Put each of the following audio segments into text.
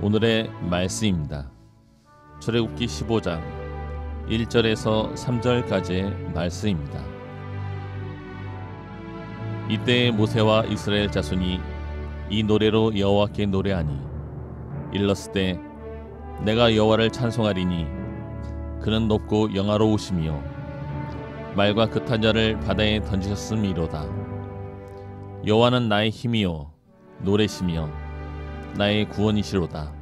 오늘의 말씀입니다. 출애굽기 15장 1절에서 3절까지의 말씀입니다. 이때 모세와 이스라엘 자손이 이 노래로 여호와께 노래하니 일렀을 내가 여호와를 찬송하리니 그는 높고 영화로우시며 말과 긋한 자를 바다에 던지셨음이로다. 여호와는 나의 힘이요 노래시며 나의 구원이시로다.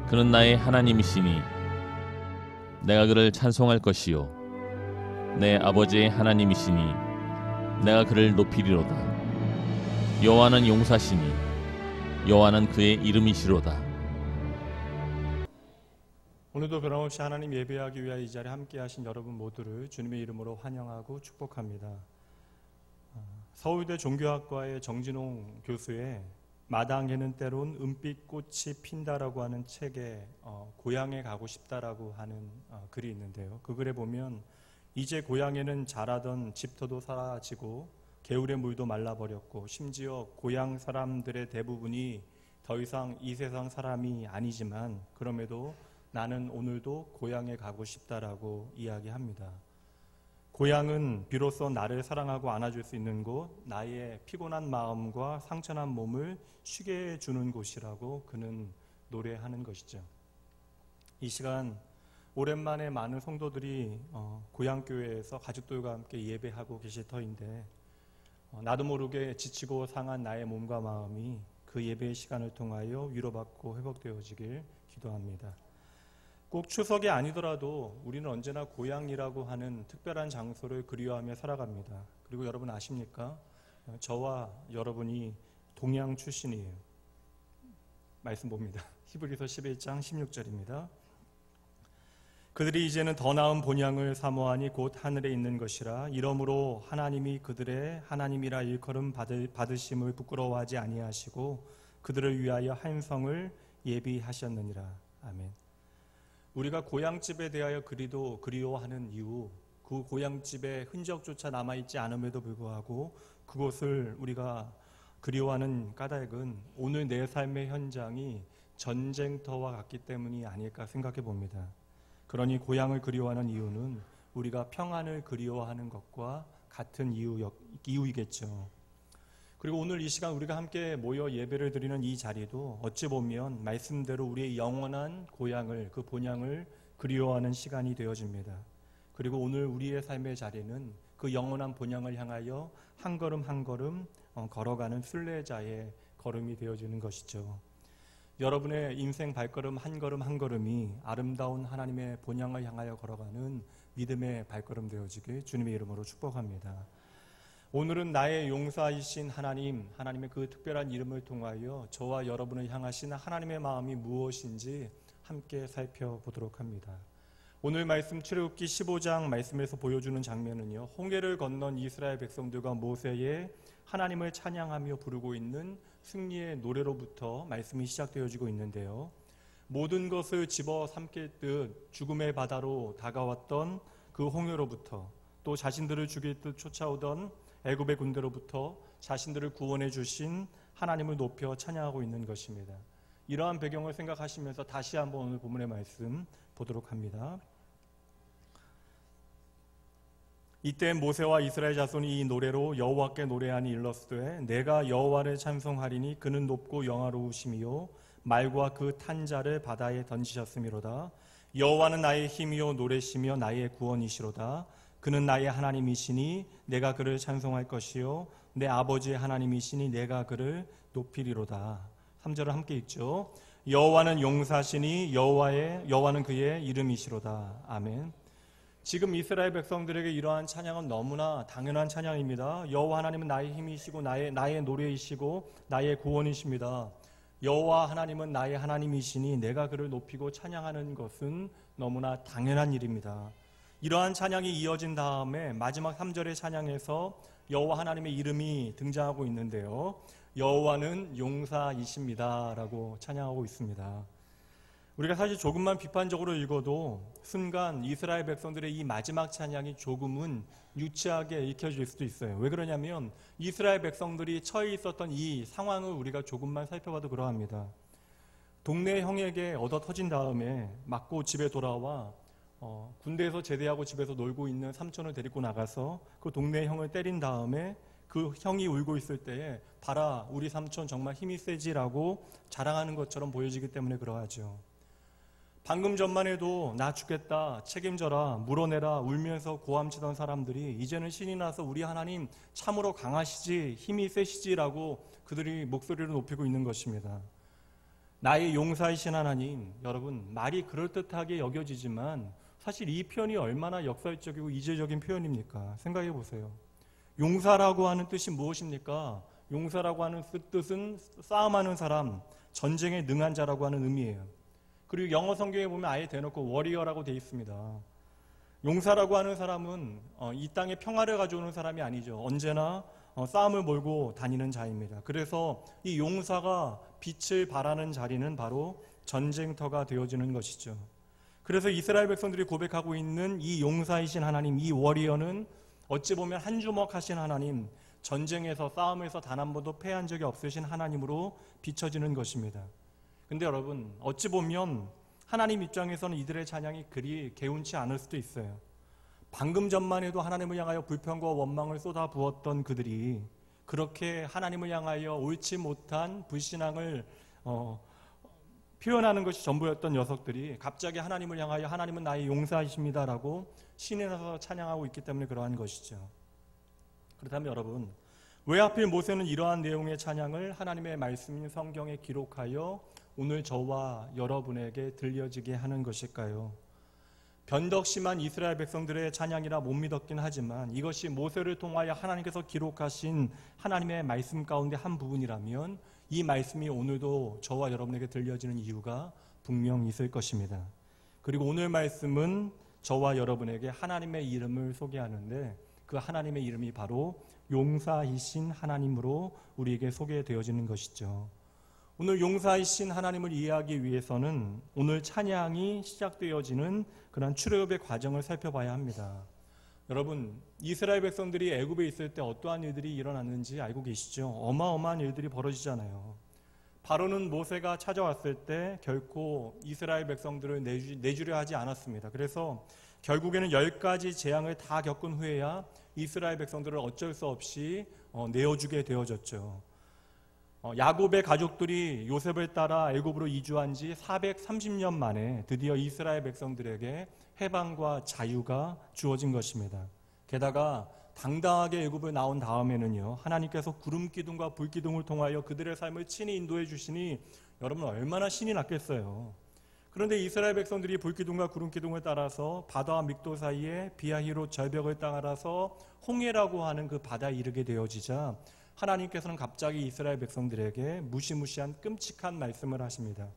그는 나의 하나님이시니 내가 그를 찬송할 것이요 내 아버지의 하나님이시니 내가 그를 높이리로다. 여호와는 용사시니 여호와는 그의 이름이시로다. 오늘도 변함없이 하나님 예배하기 위하여 이 자리에 함께하신 여러분 모두를 주님의 이름으로 환영하고 축복합니다. 서울대 종교학과의 정진홍 교수의 마당에는 때론 은빛꽃이 핀다라고 하는 책에 고향에 가고 싶다라고 하는 글이 있는데요. 그 글에 보면 이제 고향에는 자라던 집터도 사라지고 개울의 물도 말라버렸고 심지어 고향 사람들의 대부분이 더 이상 이 세상 사람이 아니지만 그럼에도 나는 오늘도 고향에 가고 싶다라고 이야기합니다. 고향은 비로소 나를 사랑하고 안아줄 수 있는 곳, 나의 피곤한 마음과 상처난 몸을 쉬게 해주는 곳이라고 그는 노래하는 것이죠. 이 시간 오랜만에 많은 성도들이 고향교회에서 가족들과 함께 예배하고 계실 터인데 나도 모르게 지치고 상한 나의 몸과 마음이 그 예배의 시간을 통하여 위로받고 회복되어지길 기도합니다. 꼭 추석이 아니더라도 우리는 언제나 고향이라고 하는 특별한 장소를 그리워하며 살아갑니다. 그리고 여러분 아십니까? 저와 여러분이 동양 출신이에요. 말씀 봅니다. 히브리서 11장 16절입니다. 그들이 이제는 더 나은 본향을 사모하니 곧 하늘에 있는 것이라. 이러므로 하나님이 그들의 하나님이라 일컬음 받으심을 부끄러워하지 아니하시고 그들을 위하여 한 성을 예비하셨느니라. 아멘. 우리가 고향집에 대하여 그리도 그리워하는 이유, 그 고향집에 흔적조차 남아있지 않음에도 불구하고 그곳을 우리가 그리워하는 까닭은 오늘 내 삶의 현장이 전쟁터와 같기 때문이 아닐까 생각해 봅니다. 그러니 고향을 그리워하는 이유는 우리가 평안을 그리워하는 것과 같은 이유이겠죠. 그리고 오늘 이 시간 우리가 함께 모여 예배를 드리는 이 자리도 어찌 보면 말씀대로 우리의 영원한 고향을, 그 본향을 그리워하는 시간이 되어집니다. 그리고 오늘 우리의 삶의 자리는 그 영원한 본향을 향하여 한 걸음 한 걸음 걸어가는 순례자의 걸음이 되어지는 것이죠. 여러분의 인생 발걸음 한 걸음 한 걸음이 아름다운 하나님의 본향을 향하여 걸어가는 믿음의 발걸음 되어지길 주님의 이름으로 축복합니다. 오늘은 나의 용사이신 하나님의 그 특별한 이름을 통하여 저와 여러분을 향하신 하나님의 마음이 무엇인지 함께 살펴보도록 합니다. 오늘 말씀 출애굽기 15장 말씀에서 보여주는 장면은요, 홍해를 건넌 이스라엘 백성들과 모세의 하나님을 찬양하며 부르고 있는 승리의 노래로부터 말씀이 시작되어지고 있는데요. 모든 것을 집어삼킬 듯 죽음의 바다로 다가왔던 그 홍해로부터 또 자신들을 죽일 듯 쫓아오던 애굽의 군대로부터 자신들을 구원해 주신 하나님을 높여 찬양하고 있는 것입니다. 이러한 배경을 생각하시면서 다시 한번 오늘 본문의 말씀 보도록 합니다. 이때 모세와 이스라엘 자손이 이 노래로 여호와께 노래하니 일렀으되 내가 여호와를 찬송하리니 그는 높고 영화로우시며 말과 그 탄 자를 바다에 던지셨음이로다. 여호와는 나의 힘이요 노래시며 나의 구원이시로다. 그는 나의 하나님이시니 내가 그를 찬송할 것이요 내 아버지의 하나님이시니 내가 그를 높이리로다. 3절을 함께 읽죠. 여호와는 용사시니 여호와는 그의 이름이시로다. 아멘. 지금 이스라엘 백성들에게 이러한 찬양은 너무나 당연한 찬양입니다. 여호와 하나님은 나의 힘이시고 나의 노래이시고 나의 구원이십니다. 여호와 하나님은 나의 하나님이시니 내가 그를 높이고 찬양하는 것은 너무나 당연한 일입니다. 이러한 찬양이 이어진 다음에 마지막 3절의 찬양에서 여호와 하나님의 이름이 등장하고 있는데요. 여호와는 용사이십니다 라고 찬양하고 있습니다. 우리가 사실 조금만 비판적으로 읽어도 순간 이스라엘 백성들의 이 마지막 찬양이 조금은 유치하게 읽혀질 수도 있어요. 왜 그러냐면 이스라엘 백성들이 처해 있었던 이 상황을 우리가 조금만 살펴봐도 그러합니다. 동네 형에게 얻어 터진 다음에 맞고 집에 돌아와 군대에서 제대하고 집에서 놀고 있는 삼촌을 데리고 나가서 그 동네 형을 때린 다음에 그 형이 울고 있을 때에 봐라 우리 삼촌 정말 힘이 세지라고 자랑하는 것처럼 보여지기 때문에 그러하죠. 방금 전만 해도 나 죽겠다 책임져라 물어내라 울면서 고함치던 사람들이 이제는 신이 나서 우리 하나님 참으로 강하시지 힘이 세시지라고 그들이 목소리를 높이고 있는 것입니다. 나의 용사이신 하나님, 여러분 말이 그럴듯하게 여겨지지만 사실 이 표현이 얼마나 역설적이고 이제적인 표현입니까? 생각해 보세요. 용사라고 하는 뜻이 무엇입니까? 용사라고 하는 뜻은 싸움하는 사람, 전쟁에 능한 자라고 하는 의미예요. 그리고 영어 성경에 보면 아예 대놓고 워리어라고 되어 있습니다. 용사라고 하는 사람은 이 땅에 평화를 가져오는 사람이 아니죠. 언제나 싸움을 몰고 다니는 자입니다. 그래서 이 용사가 빛을 발하는 자리는 바로 전쟁터가 되어지는 것이죠. 그래서 이스라엘 백성들이 고백하고 있는 이 용사이신 하나님, 이 워리어는 어찌 보면 한 주먹 하신 하나님, 전쟁에서 싸움에서 단 한 번도 패한 적이 없으신 하나님으로 비춰지는 것입니다. 근데 여러분 어찌 보면 하나님 입장에서는 이들의 찬양이 그리 개운치 않을 수도 있어요. 방금 전만 해도 하나님을 향하여 불평과 원망을 쏟아부었던 그들이 그렇게 하나님을 향하여 옳지 못한 불신앙을 표현하는 것이 전부였던 녀석들이 갑자기 하나님을 향하여 하나님은 나의 용사이십니다라고 신이 나서 찬양하고 있기 때문에 그러한 것이죠. 그렇다면 여러분 왜 하필 모세는 이러한 내용의 찬양을 하나님의 말씀인 성경에 기록하여 오늘 저와 여러분에게 들려지게 하는 것일까요? 변덕심한 이스라엘 백성들의 찬양이라 못 믿었긴 하지만 이것이 모세를 통하여 하나님께서 기록하신 하나님의 말씀 가운데 한 부분이라면 이 말씀이 오늘도 저와 여러분에게 들려지는 이유가 분명 있을 것입니다. 그리고 오늘 말씀은 저와 여러분에게 하나님의 이름을 소개하는데 그 하나님의 이름이 바로 용사이신 하나님으로 우리에게 소개되어지는 것이죠. 오늘 용사이신 하나님을 이해하기 위해서는 오늘 찬양이 시작되어지는 그런 출애굽의 과정을 살펴봐야 합니다. 여러분 이스라엘 백성들이 애굽에 있을 때 어떠한 일들이 일어났는지 알고 계시죠? 어마어마한 일들이 벌어지잖아요. 바로는 모세가 찾아왔을 때 결코 이스라엘 백성들을 내주려 하지 않았습니다. 그래서 결국에는 10가지 재앙을 다 겪은 후에야 이스라엘 백성들을 어쩔 수 없이 내어주게 되어졌죠. 야곱의 가족들이 요셉을 따라 애굽으로 이주한 지 430년 만에 드디어 이스라엘 백성들에게 해방과 자유가 주어진 것입니다. 게다가 당당하게 애굽을 나온 다음에는요, 하나님께서 구름 기둥과 불 기둥을 통하여 그들의 삶을 친히 인도해 주시니 여러분 얼마나 신이 났겠어요. 그런데 이스라엘 백성들이 불 기둥과 구름 기둥을 따라서 바다와 믹도 사이에 비하히롯 절벽을 따라서 홍해라고 하는 그 바다에 이르게 되어지자 하나님께서는 갑자기 이스라엘 백성들에게 무시무시한 끔찍한 말씀을 하십니다.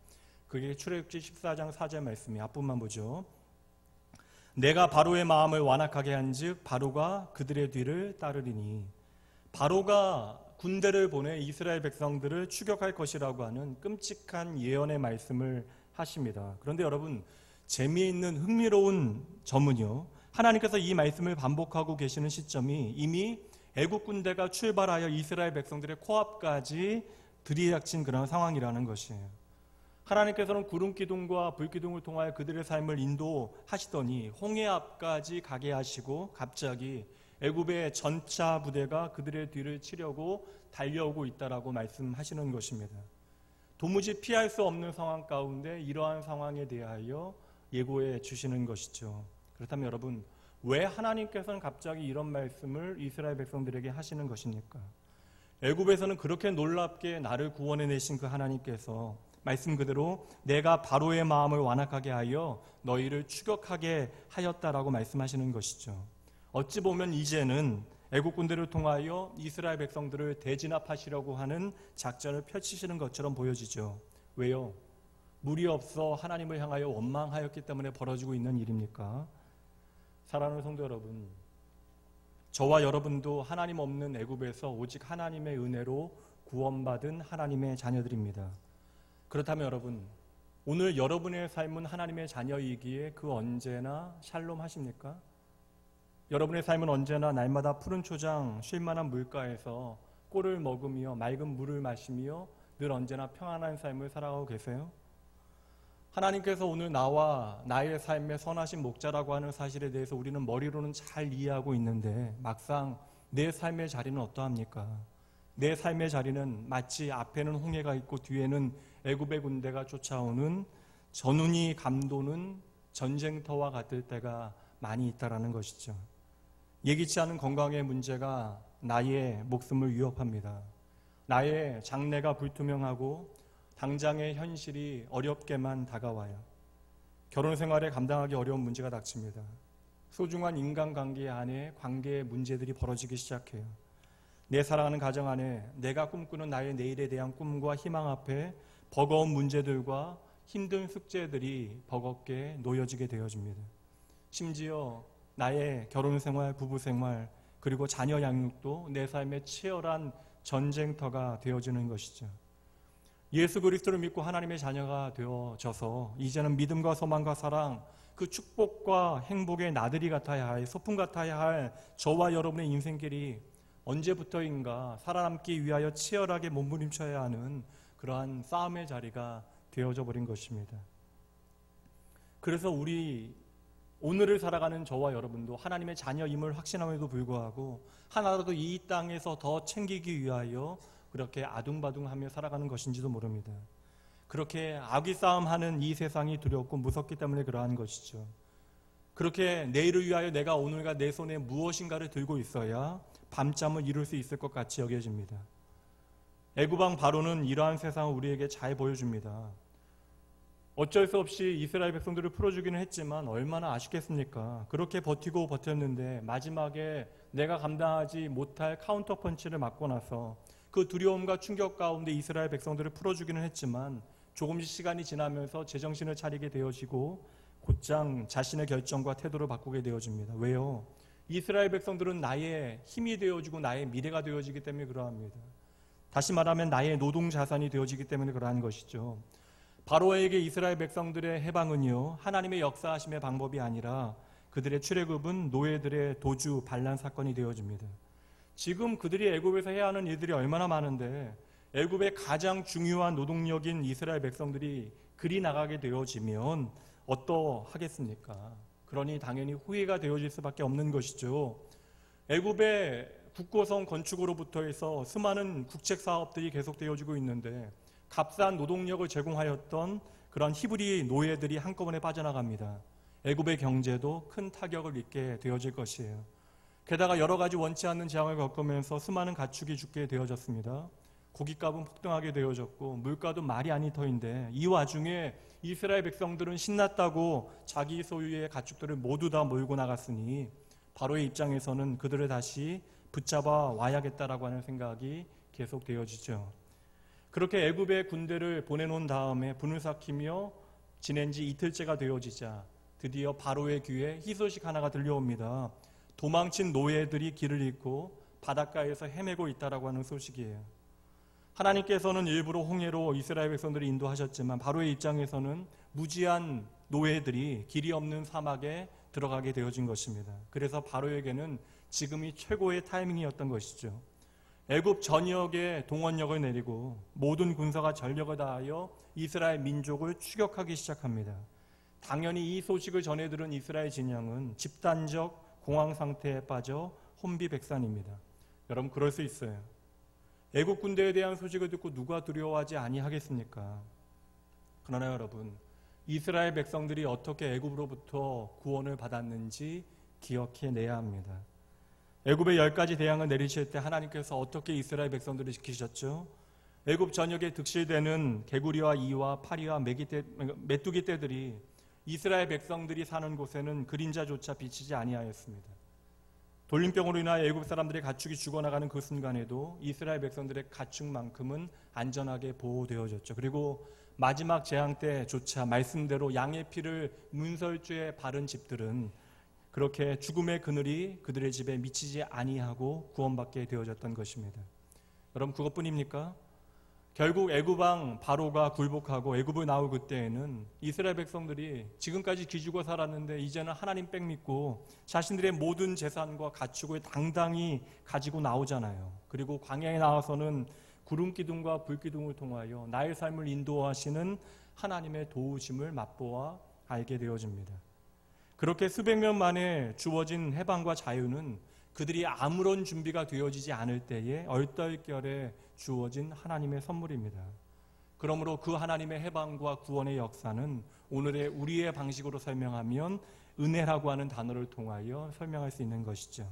그게 출애굽기 14장 4절 말씀이 앞부분만 보죠. 내가 바로의 마음을 완악하게 한즉 바로가 그들의 뒤를 따르리니. 바로가 군대를 보내 이스라엘 백성들을 추격할 것이라고 하는 끔찍한 예언의 말씀을 하십니다. 그런데 여러분 재미있는 흥미로운 점은요, 하나님께서 이 말씀을 반복하고 계시는 시점이 이미 애국 군대가 출발하여 이스라엘 백성들의 코앞까지 들이닥친 그런 상황이라는 것이에요. 하나님께서는 구름 기둥과 불 기둥을 통하여 그들의 삶을 인도하시더니 홍해 앞까지 가게 하시고 갑자기 애굽의 전차 부대가 그들의 뒤를 치려고 달려오고 있다라고 말씀하시는 것입니다. 도무지 피할 수 없는 상황 가운데 이러한 상황에 대하여 예고해 주시는 것이죠. 그렇다면 여러분 왜 하나님께서는 갑자기 이런 말씀을 이스라엘 백성들에게 하시는 것입니까? 애굽에서는 그렇게 놀랍게 나를 구원해내신 그 하나님께서 말씀 그대로 내가 바로의 마음을 완악하게 하여 너희를 추격하게 하였다라고 말씀하시는 것이죠. 어찌 보면 이제는 애국 군대를 통하여 이스라엘 백성들을 대진압하시려고 하는 작전을 펼치시는 것처럼 보여지죠. 왜요? 물이 없어 하나님을 향하여 원망하였기 때문에 벌어지고 있는 일입니까? 사랑하는 성도 여러분, 저와 여러분도 하나님 없는 애굽에서 오직 하나님의 은혜로 구원받은 하나님의 자녀들입니다. 그렇다면 여러분, 오늘 여러분의 삶은 하나님의 자녀이기에 그 언제나 샬롬 하십니까? 여러분의 삶은 언제나 날마다 푸른 초장 쉴만한 물가에서 꿀을 먹으며 맑은 물을 마시며 늘 언제나 평안한 삶을 살아가고 계세요? 하나님께서 오늘 나와 나의 삶의 선하신 목자라고 하는 사실에 대해서 우리는 머리로는 잘 이해하고 있는데 막상 내 삶의 자리는 어떠합니까? 내 삶의 자리는 마치 앞에는 홍해가 있고 뒤에는 애굽의 군대가 쫓아오는 전운이 감도는 전쟁터와 같을 때가 많이 있다라는 것이죠. 예기치 않은 건강의 문제가 나의 목숨을 위협합니다. 나의 장래가 불투명하고 당장의 현실이 어렵게만 다가와요. 결혼 생활에 감당하기 어려운 문제가 닥칩니다. 소중한 인간관계 안에 관계의 문제들이 벌어지기 시작해요. 내 사랑하는 가정 안에 내가 꿈꾸는 나의 내일에 대한 꿈과 희망 앞에 버거운 문제들과 힘든 숙제들이 버겁게 놓여지게 되어집니다. 심지어 나의 결혼 생활, 부부 생활, 그리고 자녀 양육도 내 삶의 치열한 전쟁터가 되어지는 것이죠. 예수 그리스도를 믿고 하나님의 자녀가 되어져서 이제는 믿음과 소망과 사랑, 그 축복과 행복의 나들이 같아야 할, 소풍 같아야 할 저와 여러분의 인생길이 언제부터인가 살아남기 위하여 치열하게 몸부림쳐야 하는 그러한 싸움의 자리가 되어져 버린 것입니다. 그래서 우리 오늘을 살아가는 저와 여러분도 하나님의 자녀임을 확신함에도 불구하고 하나라도 이 땅에서 더 챙기기 위하여 그렇게 아둥바둥하며 살아가는 것인지도 모릅니다. 그렇게 악의 싸움하는 이 세상이 두렵고 무섭기 때문에 그러한 것이죠. 그렇게 내일을 위하여 내가 오늘과 내 손에 무엇인가를 들고 있어야 밤잠을 이룰 수 있을 것 같이 여겨집니다. 애굽 왕 바로는 이러한 세상을 우리에게 잘 보여줍니다. 어쩔 수 없이 이스라엘 백성들을 풀어주기는 했지만 얼마나 아쉽겠습니까? 그렇게 버티고 버텼는데 마지막에 내가 감당하지 못할 카운터 펀치를 맞고 나서 그 두려움과 충격 가운데 이스라엘 백성들을 풀어주기는 했지만 조금씩 시간이 지나면서 제정신을 차리게 되어지고 곧장 자신의 결정과 태도를 바꾸게 되어집니다. 왜요? 이스라엘 백성들은 나의 힘이 되어지고 나의 미래가 되어지기 때문에 그러합니다. 다시 말하면 나의 노동 자산이 되어지기 때문에 그러한 것이죠. 바로에게 이스라엘 백성들의 해방은요, 하나님의 역사하심의 방법이 아니라 그들의 출애굽은 노예들의 도주 반란 사건이 되어집니다. 지금 그들이 애굽에서 해야 하는 일들이 얼마나 많은데 애굽의 가장 중요한 노동력인 이스라엘 백성들이 그리 나가게 되어지면 어떠하겠습니까? 그러니 당연히 후회가 되어질 수밖에 없는 것이죠. 애굽의 국고성 건축으로부터 해서 수많은 국책 사업들이 계속되어지고 있는데 값싼 노동력을 제공하였던 그런 히브리 노예들이 한꺼번에 빠져나갑니다. 애굽의 경제도 큰 타격을 입게 되어질 것이에요. 게다가 여러 가지 원치 않는 재앙을 겪으면서 수많은 가축이 죽게 되어졌습니다. 고깃값은 폭등하게 되어졌고 물가도 말이 아닌 터인데 이 와중에 이스라엘 백성들은 신났다고 자기 소유의 가축들을 모두 다 몰고 나갔으니 바로의 입장에서는 그들을 다시 붙잡아 와야겠다라고 하는 생각이 계속 되어지죠. 그렇게 애굽의 군대를 보내놓은 다음에 분을 삭히며 지낸 지 이틀째가 되어지자 드디어 바로의 귀에 희소식 하나가 들려옵니다. 도망친 노예들이 길을 잃고 바닷가에서 헤매고 있다라고 하는 소식이에요. 하나님께서는 일부러 홍해로 이스라엘 백성들을 인도하셨지만 바로의 입장에서는 무지한 노예들이 길이 없는 사막에 들어가게 되어진 것입니다. 그래서 바로에게는 지금이 최고의 타이밍이었던 것이죠. 애굽 전역에 동원력을 내리고 모든 군사가 전력을 다하여 이스라엘 민족을 추격하기 시작합니다. 당연히 이 소식을 전해들은 이스라엘 진영은 집단적 공황 상태에 빠져 혼비백산입니다. 여러분 그럴 수 있어요. 애국 군대에 대한 소식을 듣고 누가 두려워하지 아니하겠습니까? 그러나 여러분 이스라엘 백성들이 어떻게 애굽으로부터 구원을 받았는지 기억해내야 합니다. 애굽의 10가지 대항을 내리실 때 하나님께서 어떻게 이스라엘 백성들을 지키셨죠? 애굽 전역에 득실되는 개구리와 이와 파리와 메뚜기 떼들이 이스라엘 백성들이 사는 곳에는 그림자조차 비치지 아니하였습니다. 돌림병으로 인하여 애굽 사람들의 가축이 죽어나가는 그 순간에도 이스라엘 백성들의 가축만큼은 안전하게 보호되어졌죠. 그리고 마지막 재앙 때조차 말씀대로 양의 피를 문설주에 바른 집들은 그렇게 죽음의 그늘이 그들의 집에 미치지 아니하고 구원받게 되어졌던 것입니다. 여러분 그것뿐입니까? 결국 애굽 왕 바로가 굴복하고 애굽을 나올 그때에는 이스라엘 백성들이 지금까지 기죽어 살았는데 이제는 하나님 빽 믿고 자신들의 모든 재산과 가축을 당당히 가지고 나오잖아요. 그리고 광야에 나와서는 구름 기둥과 불 기둥을 통하여 나의 삶을 인도하시는 하나님의 도우심을 맛보아 알게 되어집니다. 그렇게 수백 년 만에 주어진 해방과 자유는 그들이 아무런 준비가 되어지지 않을 때에 얼떨결에 주어진 하나님의 선물입니다. 그러므로 그 하나님의 해방과 구원의 역사는 오늘의 우리의 방식으로 설명하면 은혜라고 하는 단어를 통하여 설명할 수 있는 것이죠.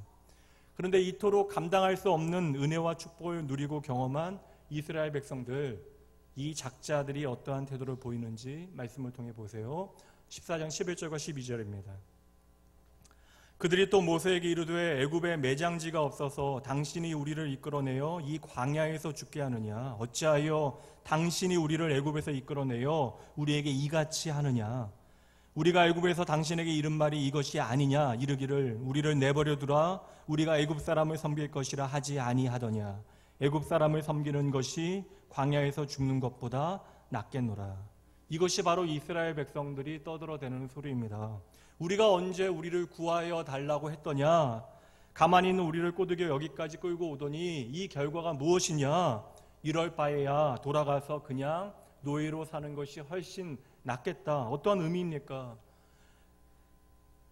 그런데 이토록 감당할 수 없는 은혜와 축복을 누리고 경험한 이스라엘 백성들, 이 작자들이 어떠한 태도를 보이는지 말씀을 통해 보세요. 14장 11절과 12절입니다. 그들이 또 모세에게 이르되 애굽에 매장지가 없어서 당신이 우리를 이끌어내어 이 광야에서 죽게 하느냐? 어찌하여 당신이 우리를 애굽에서 이끌어내어 우리에게 이같이 하느냐? 우리가 애굽에서 당신에게 이른 말이 이것이 아니냐? 이르기를 우리를 내버려 두라. 우리가 애굽 사람을 섬길 것이라 하지 아니하더냐? 애굽 사람을 섬기는 것이 광야에서 죽는 것보다 낫겠노라. 이것이 바로 이스라엘 백성들이 떠들어대는 소리입니다. 우리가 언제 우리를 구하여 달라고 했더냐? 가만히 있는 우리를 꼬드겨 여기까지 끌고 오더니 이 결과가 무엇이냐? 이럴 바에야 돌아가서 그냥 노예로 사는 것이 훨씬 낫겠다. 어떠한 의미입니까?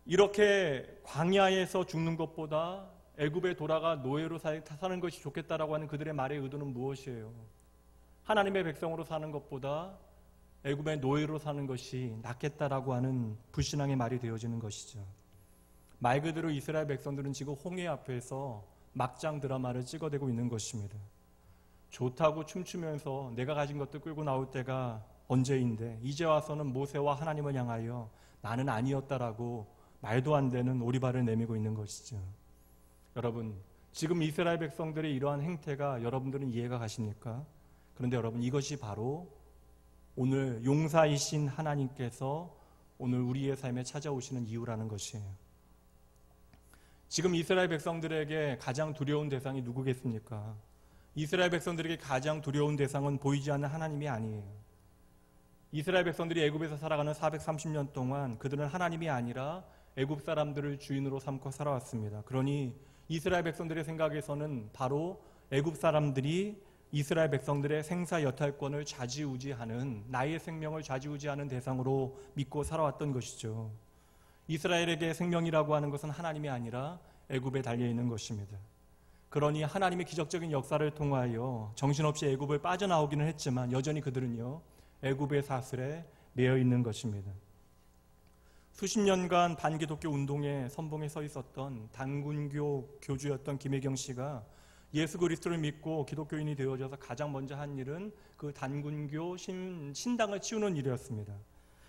이렇게 광야에서 죽는 것보다 애굽에 돌아가 노예로 사는 것이 좋겠다라고 하는 그들의 말의 의도는 무엇이에요? 하나님의 백성으로 사는 것보다 애굽의 노예로 사는 것이 낫겠다라고 하는 불신앙의 말이 되어지는 것이죠. 말 그대로 이스라엘 백성들은 지금 홍해 앞에서 막장 드라마를 찍어대고 있는 것입니다. 좋다고 춤추면서 내가 가진 것들 끌고 나올 때가 언제인데 이제 와서는 모세와 하나님을 향하여 나는 아니었다라고 말도 안 되는 오리발을 내밀고 있는 것이죠. 여러분, 지금 이스라엘 백성들의 이러한 행태가 여러분들은 이해가 가십니까? 그런데 여러분, 이것이 바로 오늘 용사이신 하나님께서 오늘 우리의 삶에 찾아오시는 이유라는 것이에요. 지금 이스라엘 백성들에게 가장 두려운 대상이 누구겠습니까? 이스라엘 백성들에게 가장 두려운 대상은 보이지 않는 하나님이 아니에요. 이스라엘 백성들이 애굽에서 살아가는 430년 동안 그들은 하나님이 아니라 애굽 사람들을 주인으로 삼고 살아왔습니다. 그러니 이스라엘 백성들의 생각에서는 바로 애굽 사람들이 이스라엘 백성들의 생사 여탈권을 좌지우지하는, 나의 생명을 좌지우지하는 대상으로 믿고 살아왔던 것이죠. 이스라엘에게 생명이라고 하는 것은 하나님이 아니라 애굽에 달려있는 것입니다. 그러니 하나님의 기적적인 역사를 통하여 정신없이 애굽을 빠져나오기는 했지만 여전히 그들은요, 애굽의 사슬에 매여 있는 것입니다. 수십 년간 반기독교 운동의 선봉에 서 있었던 단군교 교주였던 김혜경 씨가 예수 그리스도를 믿고 기독교인이 되어져서 가장 먼저 한 일은 그 단군교 신당을 치우는 일이었습니다.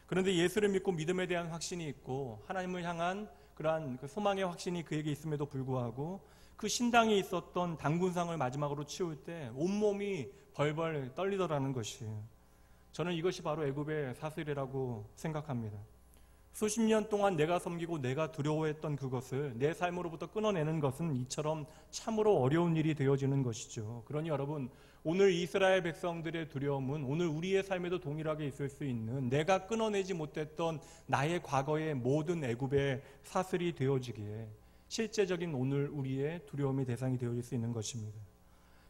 그런데 예수를 믿고 믿음에 대한 확신이 있고 하나님을 향한 그러한 소망의 확신이 그에게 있음에도 불구하고 그 신당에 있었던 단군상을 마지막으로 치울 때 온몸이 벌벌 떨리더라는 것이에요. 저는 이것이 바로 애굽의 사슬이라고 생각합니다. 수십 년 동안 내가 섬기고 내가 두려워했던 그것을 내 삶으로부터 끊어내는 것은 이처럼 참으로 어려운 일이 되어지는 것이죠. 그러니 여러분, 오늘 이스라엘 백성들의 두려움은 오늘 우리의 삶에도 동일하게 있을 수 있는, 내가 끊어내지 못했던 나의 과거의 모든 애굽의 사슬이 되어지기에 실제적인 오늘 우리의 두려움의 대상이 되어질 수 있는 것입니다.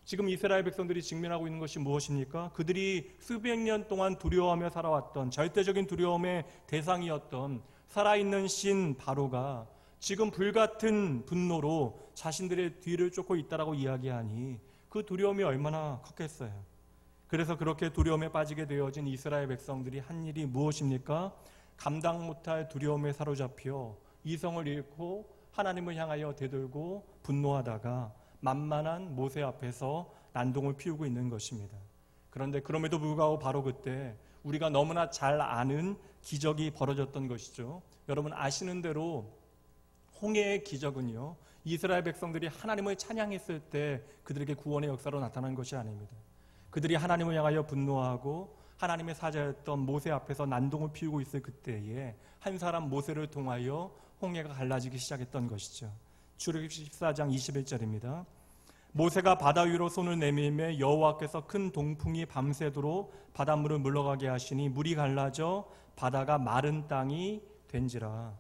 지금 이스라엘 백성들이 직면하고 있는 것이 무엇입니까? 그들이 수백 년 동안 두려워하며 살아왔던, 절대적인 두려움의 대상이었던 살아있는 신 바로가 지금 불같은 분노로 자신들의 뒤를 쫓고 있다라고 이야기하니 그 두려움이 얼마나 컸겠어요. 그래서 그렇게 두려움에 빠지게 되어진 이스라엘 백성들이 한 일이 무엇입니까? 감당 못할 두려움에 사로잡혀 이성을 잃고 하나님을 향하여 되돌고 분노하다가 만만한 모세 앞에서 난동을 피우고 있는 것입니다. 그런데 그럼에도 불구하고 바로 그때 우리가 너무나 잘 아는 기적이 벌어졌던 것이죠. 여러분 아시는 대로 홍해의 기적은요, 이스라엘 백성들이 하나님을 찬양했을 때 그들에게 구원의 역사로 나타난 것이 아닙니다. 그들이 하나님을 향하여 분노하고 하나님의 사자였던 모세 앞에서 난동을 피우고 있을 그때에 한 사람 모세를 통하여 홍해가 갈라지기 시작했던 것이죠. 출애굽기 14장 21절입니다. 모세가 바다 위로 손을 내밀매 여호와께서 큰 동풍이 밤새도록 바닷물을 물러가게 하시니 물이 갈라져 바다가 마른 땅이 된지라.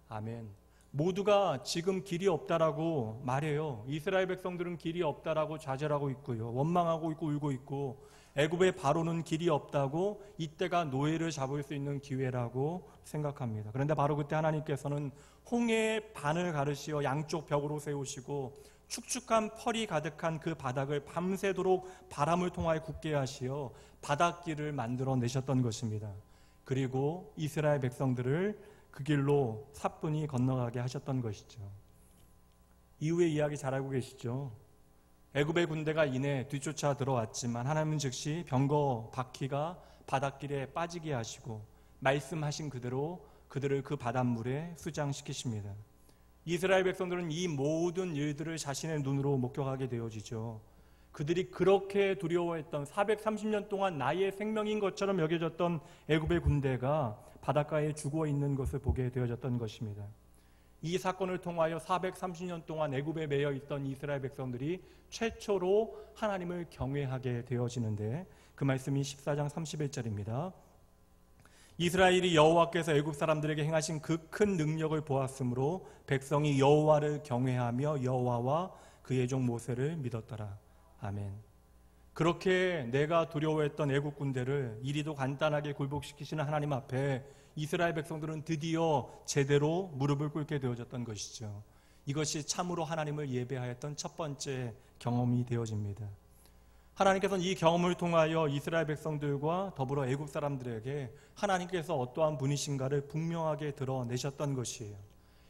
아멘. 모두가 지금 길이 없다라고 말해요. 이스라엘 백성들은 길이 없다라고 좌절하고 있고요. 원망하고 있고 울고 있고, 애굽의 바로는 길이 없다고 이때가 노예를 잡을 수 있는 기회라고 생각합니다. 그런데 바로 그때 하나님께서는 홍해의 반을 가르시어 양쪽 벽으로 세우시고 축축한 펄이 가득한 그 바닥을 밤새도록 바람을 통하여 굳게 하시어 바닷길을 만들어 내셨던 것입니다. 그리고 이스라엘 백성들을 그 길로 사뿐히 건너가게 하셨던 것이죠. 이후의 이야기 잘 알고 계시죠? 애굽의 군대가 이내 뒤쫓아 들어왔지만 하나님은 즉시 병거 바퀴가 바닷길에 빠지게 하시고 말씀하신 그대로 그들을 그 바닷물에 수장시키십니다. 이스라엘 백성들은 이 모든 일들을 자신의 눈으로 목격하게 되어지죠. 그들이 그렇게 두려워했던 430년 동안 나의 생명인 것처럼 여겨졌던 애굽의 군대가 바닷가에 죽어 있는 것을 보게 되어졌던 것입니다. 이 사건을 통하여 430년 동안 애굽에 매여 있던 이스라엘 백성들이 최초로 하나님을 경외하게 되어지는데, 그 말씀이 14장 31절입니다. 이스라엘이 여호와께서 애굽 사람들에게 행하신 그 큰 능력을 보았으므로 백성이 여호와를 경외하며 여호와와 그의 종 모세를 믿었더라. 아멘. 그렇게 내가 두려워했던 애국 군대를 이리도 간단하게 굴복시키시는 하나님 앞에 이스라엘 백성들은 드디어 제대로 무릎을 꿇게 되어졌던 것이죠. 이것이 참으로 하나님을 예배하였던 첫 번째 경험이 되어집니다. 하나님께서는 이 경험을 통하여 이스라엘 백성들과 더불어 애국 사람들에게 하나님께서 어떠한 분이신가를 분명하게 드러내셨던 것이에요.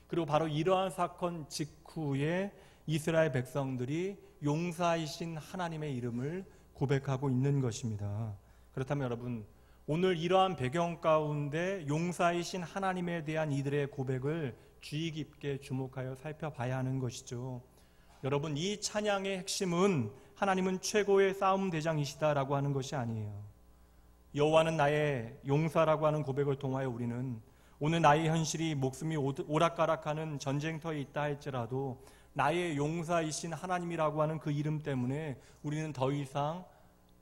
그리고 바로 이러한 사건 직후에 이스라엘 백성들이 용사이신 하나님의 이름을 고백하고 있는 것입니다. 그렇다면 여러분, 오늘 이러한 배경 가운데 용사이신 하나님에 대한 이들의 고백을 주의 깊게 주목하여 살펴봐야 하는 것이죠. 여러분, 이 찬양의 핵심은 하나님은 최고의 싸움 대장이시다라고 하는 것이 아니에요. 여호와는 나의 용사라고 하는 고백을 통하여 우리는 오늘 나의 현실이 목숨이 오락가락하는 전쟁터에 있다 할지라도 나의 용사이신 하나님이라고 하는 그 이름 때문에 우리는 더 이상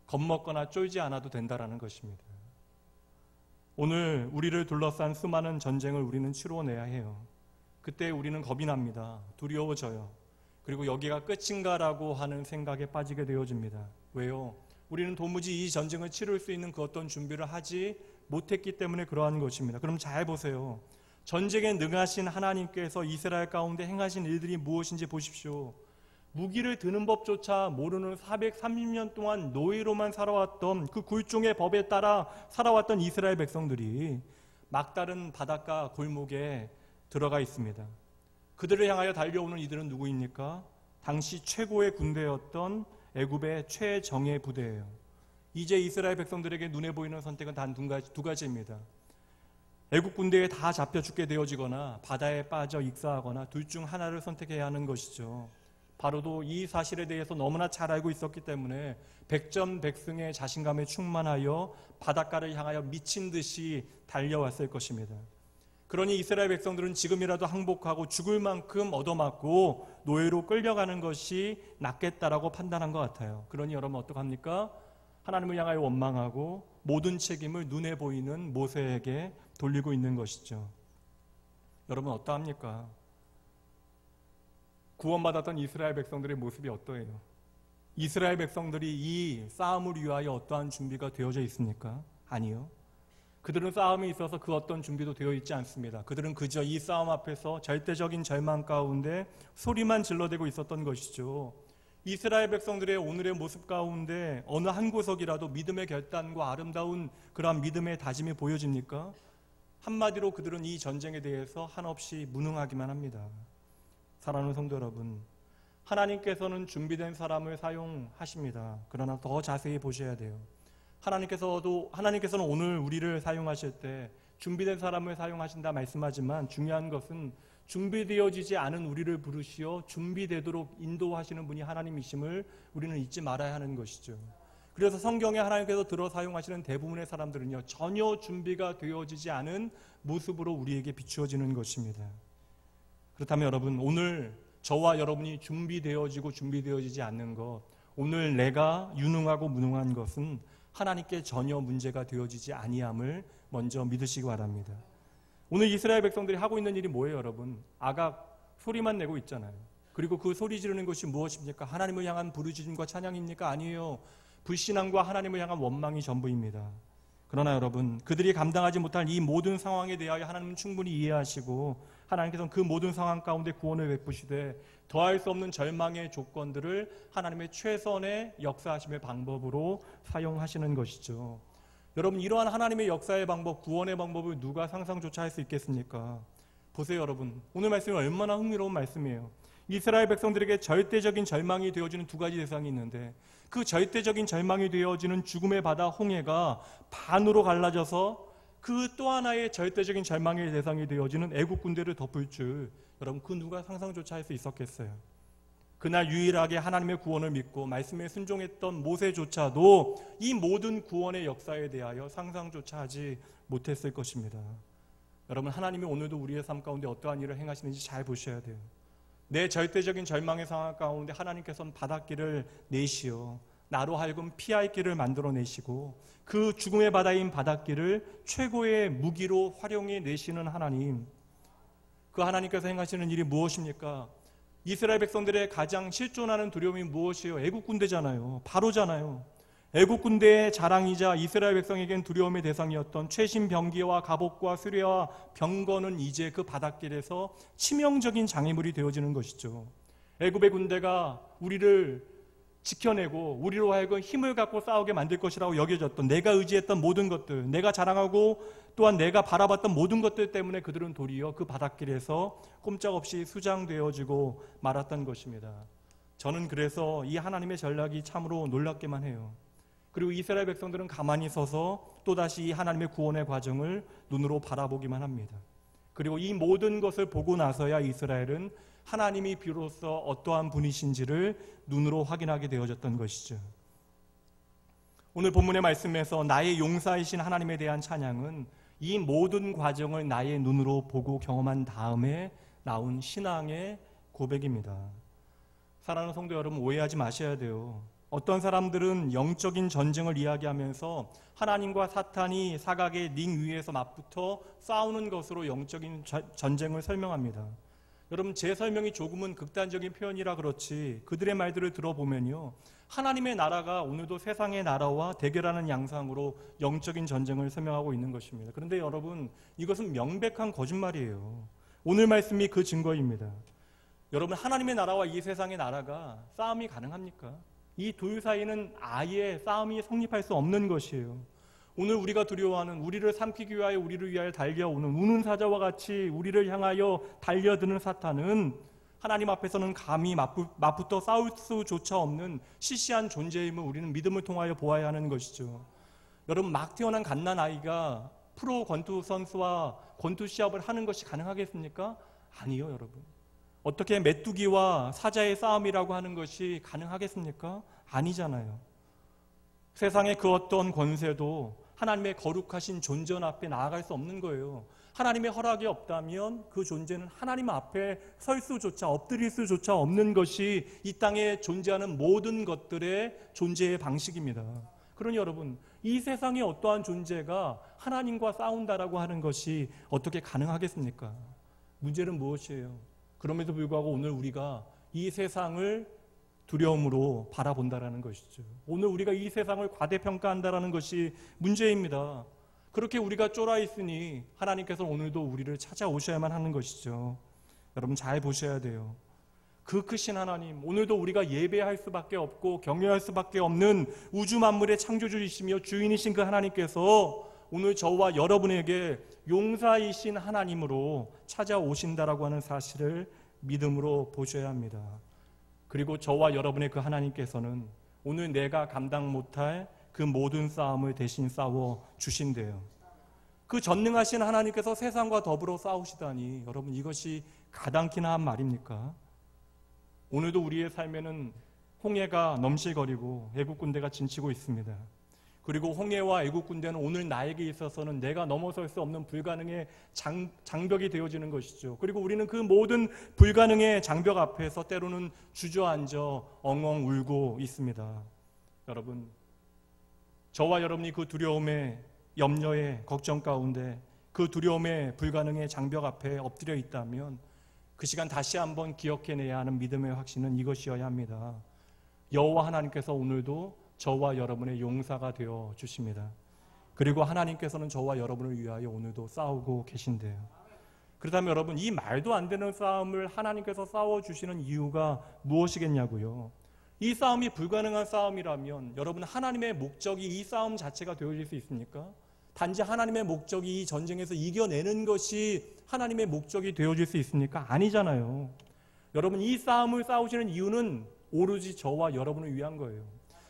겁먹거나 쫄지 않아도 된다라는 것입니다. 오늘 우리를 둘러싼 수많은 전쟁을 우리는 치루어내야 해요. 그때 우리는 겁이 납니다. 두려워져요. 그리고 여기가 끝인가라고 하는 생각에 빠지게 되어집니다. 왜요? 우리는 도무지 이 전쟁을 치룰 수 있는 그 어떤 준비를 하지 못했기 때문에 그러한 것입니다. 그럼 잘 보세요. 전쟁에 능하신 하나님께서 이스라엘 가운데 행하신 일들이 무엇인지 보십시오. 무기를 드는 법조차 모르는 430년 동안 노예로만 살아왔던 그 굴종의 법에 따라 살아왔던 이스라엘 백성들이 막다른 바닷가 골목에 들어가 있습니다. 그들을 향하여 달려오는 이들은 누구입니까? 당시 최고의 군대였던 애굽의 최정예 부대예요. 이제 이스라엘 백성들에게 눈에 보이는 선택은 단 두 가지입니다. 애국 군대에 다 잡혀 죽게 되어지거나 바다에 빠져 익사하거나 둘 중 하나를 선택해야 하는 것이죠. 바로도 이 사실에 대해서 너무나 잘 알고 있었기 때문에 백전백승의 자신감에 충만하여 바닷가를 향하여 미친 듯이 달려왔을 것입니다. 그러니 이스라엘 백성들은 지금이라도 항복하고 죽을 만큼 얻어맞고 노예로 끌려가는 것이 낫겠다라고 판단한 것 같아요. 그러니 여러분 어떡합니까? 하나님을 향하여 원망하고 모든 책임을 눈에 보이는 모세에게 돌리고 있는 것이죠. 여러분 어떠합니까? 구원받았던 이스라엘 백성들의 모습이 어떠해요? 이스라엘 백성들이 이 싸움을 위하여 어떠한 준비가 되어져 있습니까? 아니요. 그들은 싸움에 있어서 그 어떤 준비도 되어 있지 않습니다. 그들은 그저 이 싸움 앞에서 절대적인 절망 가운데 소리만 질러대고 있었던 것이죠. 이스라엘 백성들의 오늘의 모습 가운데 어느 한 구석이라도 믿음의 결단과 아름다운 그러한 믿음의 다짐이 보여집니까? 한마디로 그들은 이 전쟁에 대해서 한없이 무능하기만 합니다. 사랑하는 성도 여러분, 하나님께서는 준비된 사람을 사용하십니다. 그러나 더 자세히 보셔야 돼요. 하나님께서는 오늘 우리를 사용하실 때 준비된 사람을 사용하신다 말씀하지만 중요한 것은 준비되어지지 않은 우리를 부르시어 준비되도록 인도하시는 분이 하나님이심을 우리는 잊지 말아야 하는 것이죠. 그래서 성경에 하나님께서 들어 사용하시는 대부분의 사람들은요, 전혀 준비가 되어지지 않은 모습으로 우리에게 비추어지는 것입니다. 그렇다면 여러분, 오늘 저와 여러분이 준비되어지지 않는 것, 오늘 내가 유능하고 무능한 것은 하나님께 전혀 문제가 되어지지 아니함을 먼저 믿으시기 바랍니다. 오늘 이스라엘 백성들이 하고 있는 일이 뭐예요, 여러분? 아각 소리만 내고 있잖아요. 그리고 그 소리 지르는 것이 무엇입니까? 하나님을 향한 부르짖음과 찬양입니까? 아니에요. 불신앙과 하나님을 향한 원망이 전부입니다. 그러나 여러분, 그들이 감당하지 못할 이 모든 상황에 대하여 하나님은 충분히 이해하시고 하나님께서는 그 모든 상황 가운데 구원을 베푸시되 더할 수 없는 절망의 조건들을 하나님의 최선의 역사하심의 방법으로 사용하시는 것이죠. 여러분, 이러한 하나님의 역사의 방법, 구원의 방법을 누가 상상조차 할 수 있겠습니까? 보세요, 여러분. 오늘 말씀이 얼마나 흥미로운 말씀이에요. 이스라엘 백성들에게 절대적인 절망이 되어지는 두 가지 대상이 있는데 그 절대적인 절망이 되어지는 죽음의 바다 홍해가 반으로 갈라져서 그 또 하나의 절대적인 절망의 대상이 되어지는 애국 군대를 덮을 줄 여러분 그 누가 상상조차 할 수 있었겠어요? 그날 유일하게 하나님의 구원을 믿고 말씀에 순종했던 모세조차도 이 모든 구원의 역사에 대하여 상상조차 하지 못했을 것입니다. 여러분, 하나님이 오늘도 우리의 삶 가운데 어떠한 일을 행하시는지 잘 보셔야 돼요. 내 절대적인 절망의 상황 가운데 하나님께서는 바닷길을 내시어 나로 하여금 피할 길을 만들어내시고 그 죽음의 바다인 바닷길을 최고의 무기로 활용해 내시는 하나님, 그 하나님께서 행하시는 일이 무엇입니까? 이스라엘 백성들의 가장 실존하는 두려움이 무엇이에요? 애국 군대잖아요. 바로잖아요. 애국 군대의 자랑이자 이스라엘 백성에겐 두려움의 대상이었던 최신 병기와 갑옷과 수레와 병거는 이제 그 바닷길에서 치명적인 장애물이 되어지는 것이죠. 애굽의 군대가 우리를 지켜내고 우리로 하여금 힘을 갖고 싸우게 만들 것이라고 여겨졌던, 내가 의지했던 모든 것들, 내가 자랑하고 또한 내가 바라봤던 모든 것들 때문에 그들은 도리어 그 바닷길에서 꼼짝없이 수장되어지고 말았던 것입니다. 저는 그래서 이 하나님의 전략이 참으로 놀랍게만 해요. 그리고 이스라엘 백성들은 가만히 서서 또다시 이 하나님의 구원의 과정을 눈으로 바라보기만 합니다. 그리고 이 모든 것을 보고 나서야 이스라엘은 하나님이 비로소 어떠한 분이신지를 눈으로 확인하게 되어졌던 것이죠. 오늘 본문의 말씀에서 나의 용사이신 하나님에 대한 찬양은 이 모든 과정을 나의 눈으로 보고 경험한 다음에 나온 신앙의 고백입니다. 사랑하는 성도 여러분, 오해하지 마셔야 돼요. 어떤 사람들은 영적인 전쟁을 이야기하면서 하나님과 사탄이 사각의 링 위에서 맞붙어 싸우는 것으로 영적인 전쟁을 설명합니다. 여러분, 제 설명이 조금은 극단적인 표현이라 그렇지 그들의 말들을 들어보면요, 하나님의 나라가 오늘도 세상의 나라와 대결하는 양상으로 영적인 전쟁을 설명하고 있는 것입니다. 그런데 여러분, 이것은 명백한 거짓말이에요. 오늘 말씀이 그 증거입니다. 여러분, 하나님의 나라와 이 세상의 나라가 싸움이 가능합니까? 이 둘 사이는 아예 싸움이 성립할 수 없는 것이에요. 오늘 우리가 두려워하는, 우리를 삼키기 위하여 우리를 위하여 달려오는 우는 사자와 같이 우리를 향하여 달려드는 사탄은 하나님 앞에서는 감히 맞붙어 싸울 수조차 없는 시시한 존재임을 우리는 믿음을 통하여 보아야 하는 것이죠. 여러분, 막 태어난 갓난 아이가 프로 권투 선수와 권투 시합을 하는 것이 가능하겠습니까? 아니요, 여러분. 어떻게 메뚜기와 사자의 싸움이라고 하는 것이 가능하겠습니까? 아니잖아요. 세상의 그 어떤 권세도 하나님의 거룩하신 존전 앞에 나아갈 수 없는 거예요. 하나님의 허락이 없다면 그 존재는 하나님 앞에 설 수조차, 엎드릴 수조차 없는 것이 이 땅에 존재하는 모든 것들의 존재의 방식입니다. 그러니 여러분, 이 세상의 어떠한 존재가 하나님과 싸운다라고 하는 것이 어떻게 가능하겠습니까? 문제는 무엇이에요? 그럼에도 불구하고 오늘 우리가 이 세상을 두려움으로 바라본다라는 것이죠. 오늘 우리가 이 세상을 과대평가한다라는 것이 문제입니다. 그렇게 우리가 쫄아 있으니 하나님께서 오늘도 우리를 찾아오셔야만 하는 것이죠. 여러분, 잘 보셔야 돼요. 그 크신 하나님, 오늘도 우리가 예배할 수밖에 없고 경외할 수밖에 없는 우주 만물의 창조주이시며 주인이신 그 하나님께서 오늘 저와 여러분에게 용사이신 하나님으로 찾아오신다라고 하는 사실을 믿음으로 보셔야 합니다. 그리고 저와 여러분의 그 하나님께서는 오늘 내가 감당 못할 그 모든 싸움을 대신 싸워 주신대요. 그 전능하신 하나님께서 세상과 더불어 싸우시다니, 여러분, 이것이 가당키나 한 말입니까? 오늘도 우리의 삶에는 홍해가 넘실거리고 애국 군대가 진치고 있습니다. 그리고 홍해와 애국 군대는 오늘 나에게 있어서는 내가 넘어설 수 없는 불가능의 장벽이 되어지는 것이죠. 그리고 우리는 그 모든 불가능의 장벽 앞에서 때로는 주저앉아 엉엉 울고 있습니다. 여러분, 저와 여러분이 그 두려움에, 염려에, 걱정 가운데 그 두려움의 불가능의 장벽 앞에 엎드려 있다면 그 시간 다시 한번 기억해내야 하는 믿음의 확신은 이것이어야 합니다. 여호와 하나님께서 오늘도 저와 여러분의 용사가 되어 주십니다. 그리고 하나님께서는 저와 여러분을 위하여 오늘도 싸우고 계신데요. 그렇다면 여러분, 이 말도 안 되는 싸움을 하나님께서 싸워주시는 이유가 무엇이겠냐고요. 이 싸움이 불가능한 싸움이라면 여러분, 하나님의 목적이 이 싸움 자체가 되어질 수 있습니까? 단지 하나님의 목적이 이 전쟁에서 이겨내는 것이 하나님의 목적이 되어질 수 있습니까? 아니잖아요. 여러분, 이 싸움을 싸우시는 이유는 오로지 저와 여러분을 위한 거예요.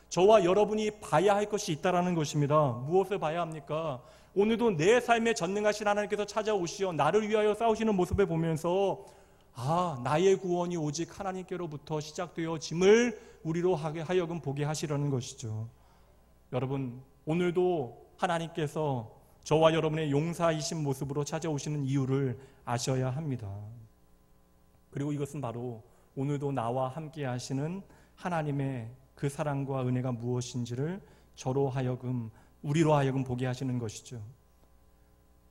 저와 여러분이 봐야 할 것이 있다라는 것입니다. 무엇을 봐야 합니까? 오늘도 내 삶에 전능하신 하나님께서 찾아오시어 나를 위하여 싸우시는 모습을 보면서 나의 구원이 오직 하나님께로부터 시작되어짐을 우리로 하여금 보게 하시려는 것이죠. 여러분, 오늘도 하나님께서 저와 여러분의 용사이신 모습으로 찾아오시는 이유를 아셔야 합니다. 그리고 이것은 바로 오늘도 나와 함께 하시는 하나님의 그 사랑과 은혜가 무엇인지를 우리로 하여금 보게 하시는 것이죠.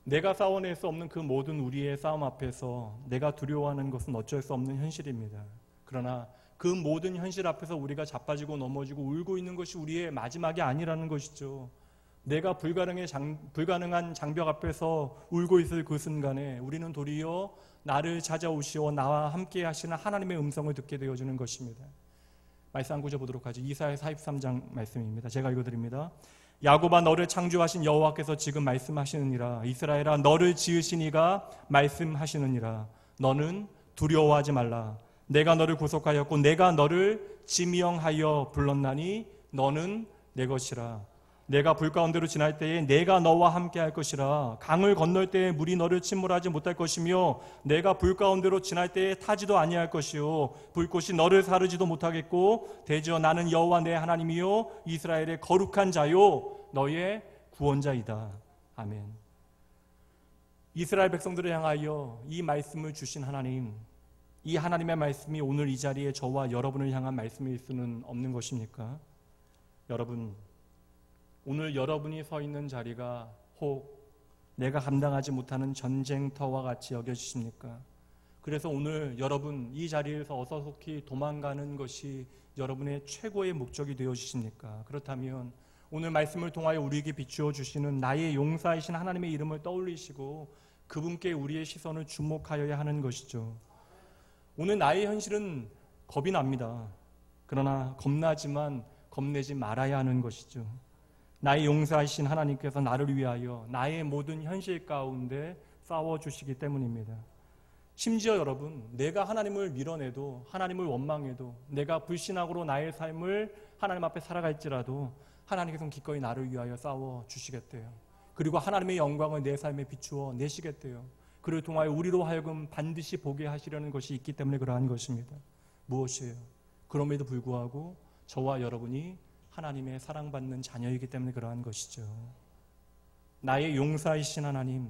내가 싸워낼 수 없는 그 모든 우리의 싸움 앞에서 내가 두려워하는 것은 어쩔 수 없는 현실입니다. 그러나 그 모든 현실 앞에서 우리가 자빠지고 넘어지고 울고 있는 것이 우리의 마지막이 아니라는 것이죠. 내가 불가능한 장벽 앞에서 울고 있을 그 순간에 우리는 도리어 나를 찾아오시어 나와 함께 하시는 하나님의 음성을 듣게 되어주는 것입니다. 말씀 한 구절 보도록 하죠. 이사야 43장 말씀입니다. 제가 읽어드립니다. 야곱아, 너를 창조하신 여호와께서 지금 말씀하시느니라. 이스라엘아, 너를 지으신 이가 말씀하시느니라. 너는 두려워하지 말라. 내가 너를 구속하였고 내가 너를 지명하여 불렀나니 너는 내 것이라. 내가 불 가운데로 지날 때에 내가 너와 함께 할 것이라. 강을 건널 때에 물이 너를 침몰하지 못할 것이며 내가 불 가운데로 지날 때에 타지도 아니할 것이요 불꽃이 너를 사르지도 못하겠고 대저 나는 여호와 내 하나님이요 이스라엘의 거룩한 자요 너의 구원자이다. 아멘. 이스라엘 백성들을 향하여 이 말씀을 주신 하나님, 이 하나님의 말씀이 오늘 이 자리에 저와 여러분을 향한 말씀일 수는 없는 것입니까? 여러분, 오늘 여러분이 서 있는 자리가 혹 내가 감당하지 못하는 전쟁터와 같이 여겨지십니까? 그래서 오늘 여러분 이 자리에서 어서속히 도망가는 것이 여러분의 최고의 목적이 되어주십니까? 그렇다면 오늘 말씀을 통하여 우리에게 비추어 주시는 나의 용사이신 하나님의 이름을 떠올리시고 그분께 우리의 시선을 주목하여야 하는 것이죠. 오늘 나의 현실은 겁이 납니다. 그러나 겁나지만 겁내지 말아야 하는 것이죠. 나의 용사이신 하나님께서 나를 위하여 나의 모든 현실 가운데 싸워주시기 때문입니다. 심지어 여러분, 내가 하나님을 밀어내도 하나님을 원망해도 내가 불신앙으로 나의 삶을 하나님 앞에 살아갈지라도 하나님께서는 기꺼이 나를 위하여 싸워주시겠대요. 그리고 하나님의 영광을 내 삶에 비추어 내시겠대요. 그를 통하여 우리로 하여금 반드시 보게 하시려는 것이 있기 때문에 그러한 것입니다. 무엇이에요? 그럼에도 불구하고 저와 여러분이 하나님의 사랑받는 자녀이기 때문에 그러한 것이죠. 나의 용사이신 하나님,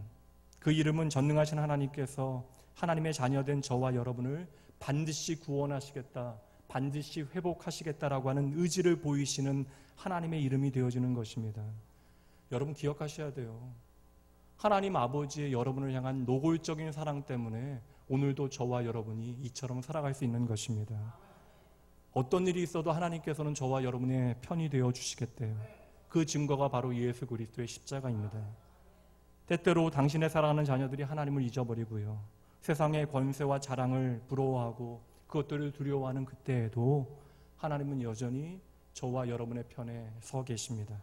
그 이름은 전능하신 하나님께서 하나님의 자녀된 저와 여러분을 반드시 구원하시겠다, 반드시 회복하시겠다라고 하는 의지를 보이시는 하나님의 이름이 되어지는 것입니다. 여러분 기억하셔야 돼요. 하나님 아버지의 여러분을 향한 노골적인 사랑 때문에 오늘도 저와 여러분이 이처럼 살아갈 수 있는 것입니다. 어떤 일이 있어도 하나님께서는 저와 여러분의 편이 되어 주시겠대요. 그 증거가 바로 예수 그리스도의 십자가입니다. 때때로 당신의 사랑하는 자녀들이 하나님을 잊어버리고요, 세상의 권세와 자랑을 부러워하고 그것들을 두려워하는 그때에도 하나님은 여전히 저와 여러분의 편에 서 계십니다.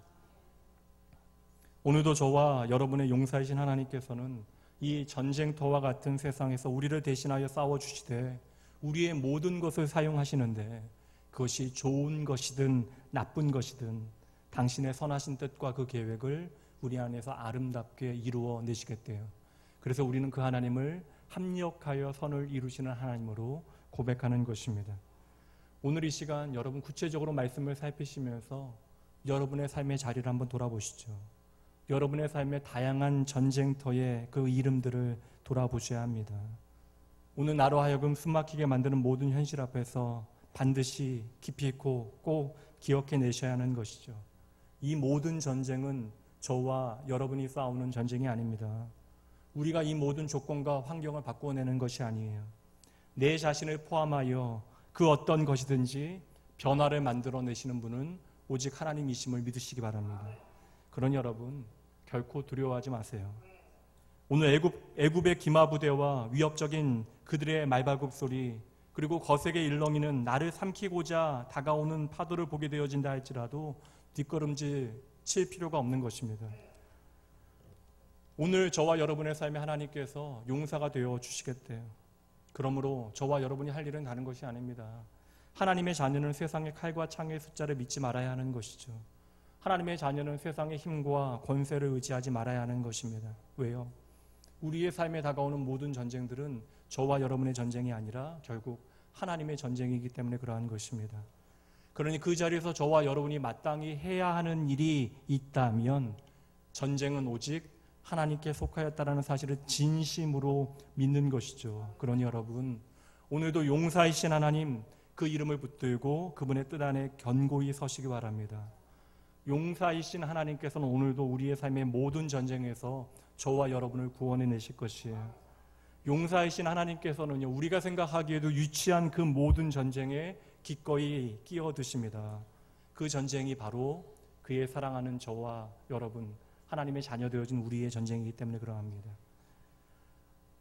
오늘도 저와 여러분의 용사이신 하나님께서는 이 전쟁터와 같은 세상에서 우리를 대신하여 싸워주시되 우리의 모든 것을 사용하시는데 그것이 좋은 것이든 나쁜 것이든 당신의 선하신 뜻과 그 계획을 우리 안에서 아름답게 이루어 내시겠대요. 그래서 우리는 그 하나님을 합력하여 선을 이루시는 하나님으로 고백하는 것입니다. 오늘 이 시간 여러분 구체적으로 말씀을 살피시면서 여러분의 삶의 자리를 한번 돌아보시죠. 여러분의 삶의 다양한 전쟁터의 그 이름들을 돌아보셔야 합니다. 오늘 나로 하여금 숨막히게 만드는 모든 현실 앞에서 반드시 깊이 있고 꼭 기억해내셔야 하는 것이죠. 이 모든 전쟁은 저와 여러분이 싸우는 전쟁이 아닙니다. 우리가 이 모든 조건과 환경을 바꿔내는 것이 아니에요. 내 자신을 포함하여 그 어떤 것이든지 변화를 만들어내시는 분은 오직 하나님이심을 믿으시기 바랍니다. 그러니 여러분 결코 두려워하지 마세요. 오늘 애굽의 기마부대와 위협적인 그들의 말발굽 소리, 그리고 거세게 일렁이는 나를 삼키고자 다가오는 파도를 보게 되어진다 할지라도 뒷걸음질 칠 필요가 없는 것입니다. 오늘 저와 여러분의 삶에 하나님께서 용사가 되어 주시겠대요. 그러므로 저와 여러분이 할 일은 다른 것이 아닙니다. 하나님의 자녀는 세상의 칼과 창의 숫자를 믿지 말아야 하는 것이죠. 하나님의 자녀는 세상의 힘과 권세를 의지하지 말아야 하는 것입니다. 왜요? 우리의 삶에 다가오는 모든 전쟁들은 저와 여러분의 전쟁이 아니라 결국 하나님의 전쟁이기 때문에 그러한 것입니다. 그러니 그 자리에서 저와 여러분이 마땅히 해야 하는 일이 있다면 전쟁은 오직 하나님께 속하였다라는 사실을 진심으로 믿는 것이죠. 그러니 여러분 오늘도 용사이신 하나님 그 이름을 붙들고 그분의 뜻 안에 견고히 서시기 바랍니다. 용사이신 하나님께서는 오늘도 우리의 삶의 모든 전쟁에서 저와 여러분을 구원해 내실 것이에요. 용사이신 하나님께서는 우리가 생각하기에도 유치한 그 모든 전쟁에 기꺼이 끼어드십니다. 그 전쟁이 바로 그의 사랑하는 저와 여러분, 하나님의 자녀 되어진 우리의 전쟁이기 때문에 그러합니다.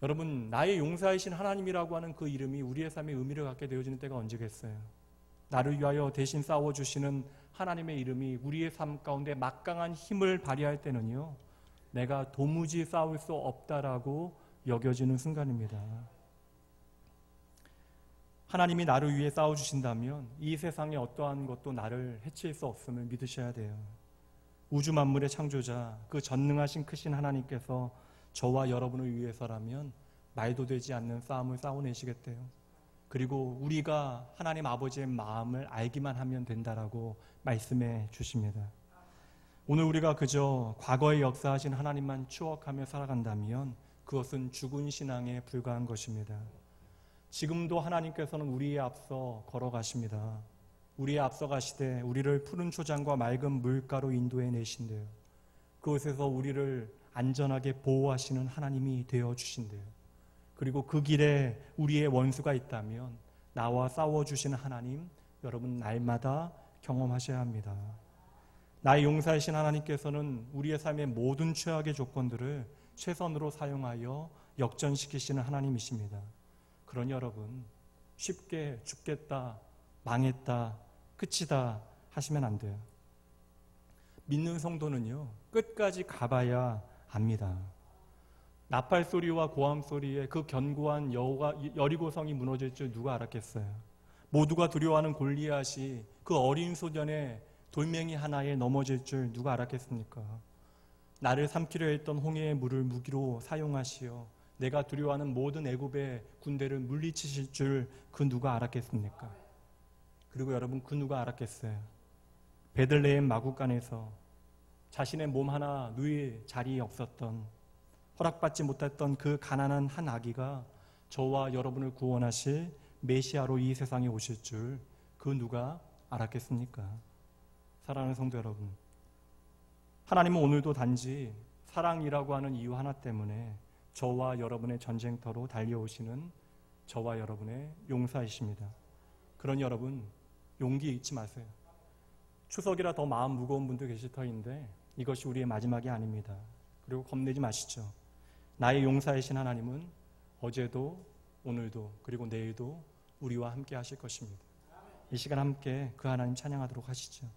여러분, 나의 용사이신 하나님이라고 하는 그 이름이 우리의 삶에 의미를 갖게 되어지는 때가 언제겠어요? 나를 위하여 대신 싸워주시는 하나님의 이름이 우리의 삶 가운데 막강한 힘을 발휘할 때는요, 내가 도무지 싸울 수 없다라고 여겨지는 순간입니다. 하나님이 나를 위해 싸워주신다면 이 세상의 어떠한 것도 나를 해칠 수 없음을 믿으셔야 돼요. 우주 만물의 창조자, 그 전능하신 크신 하나님께서 저와 여러분을 위해서라면 말도 되지 않는 싸움을 싸워내시겠대요. 그리고 우리가 하나님 아버지의 마음을 알기만 하면 된다라고 말씀해 주십니다. 오늘 우리가 그저 과거의 역사하신 하나님만 추억하며 살아간다면 그것은 죽은 신앙에 불과한 것입니다. 지금도 하나님께서는 우리에 앞서 걸어가십니다. 우리에 앞서 가시되 우리를 푸른 초장과 맑은 물가로 인도해 내신대요. 그곳에서 우리를 안전하게 보호하시는 하나님이 되어 주신대요. 그리고 그 길에 우리의 원수가 있다면 나와 싸워주시는 하나님, 여러분 날마다 경험하셔야 합니다. 나의 용사이신 하나님께서는 우리의 삶의 모든 최악의 조건들을 최선으로 사용하여 역전시키시는 하나님이십니다. 그러니 여러분, 쉽게 죽겠다, 망했다, 끝이다 하시면 안 돼요. 믿는 성도는요, 끝까지 가봐야 합니다. 나팔 소리와 고함 소리에 그 견고한 여리고성이 무너질 줄 누가 알았겠어요? 모두가 두려워하는 골리앗이 그 어린 소년의 돌멩이 하나에 넘어질 줄 누가 알았겠습니까? 나를 삼키려 했던 홍해의 물을 무기로 사용하시어 내가 두려워하는 모든 애굽의 군대를 물리치실 줄 그 누가 알았겠습니까? 그리고 여러분, 그 누가 알았겠어요? 베들레헴 마구간에서 자신의 몸 하나 누일 자리에 없었던, 허락받지 못했던 그 가난한 한 아기가 저와 여러분을 구원하실 메시아로 이 세상에 오실 줄 그 누가 알았겠습니까? 사랑하는 성도 여러분, 하나님은 오늘도 단지 사랑이라고 하는 이유 하나 때문에 저와 여러분의 전쟁터로 달려오시는 저와 여러분의 용사이십니다. 그러니 여러분, 용기 잊지 마세요. 추석이라 더 마음 무거운 분도 계실 터인데 이것이 우리의 마지막이 아닙니다. 그리고 겁내지 마시죠. 나의 용사이신 하나님은 어제도 오늘도 그리고 내일도 우리와 함께 하실 것입니다. 이 시간 함께 그 하나님 찬양하도록 하시죠.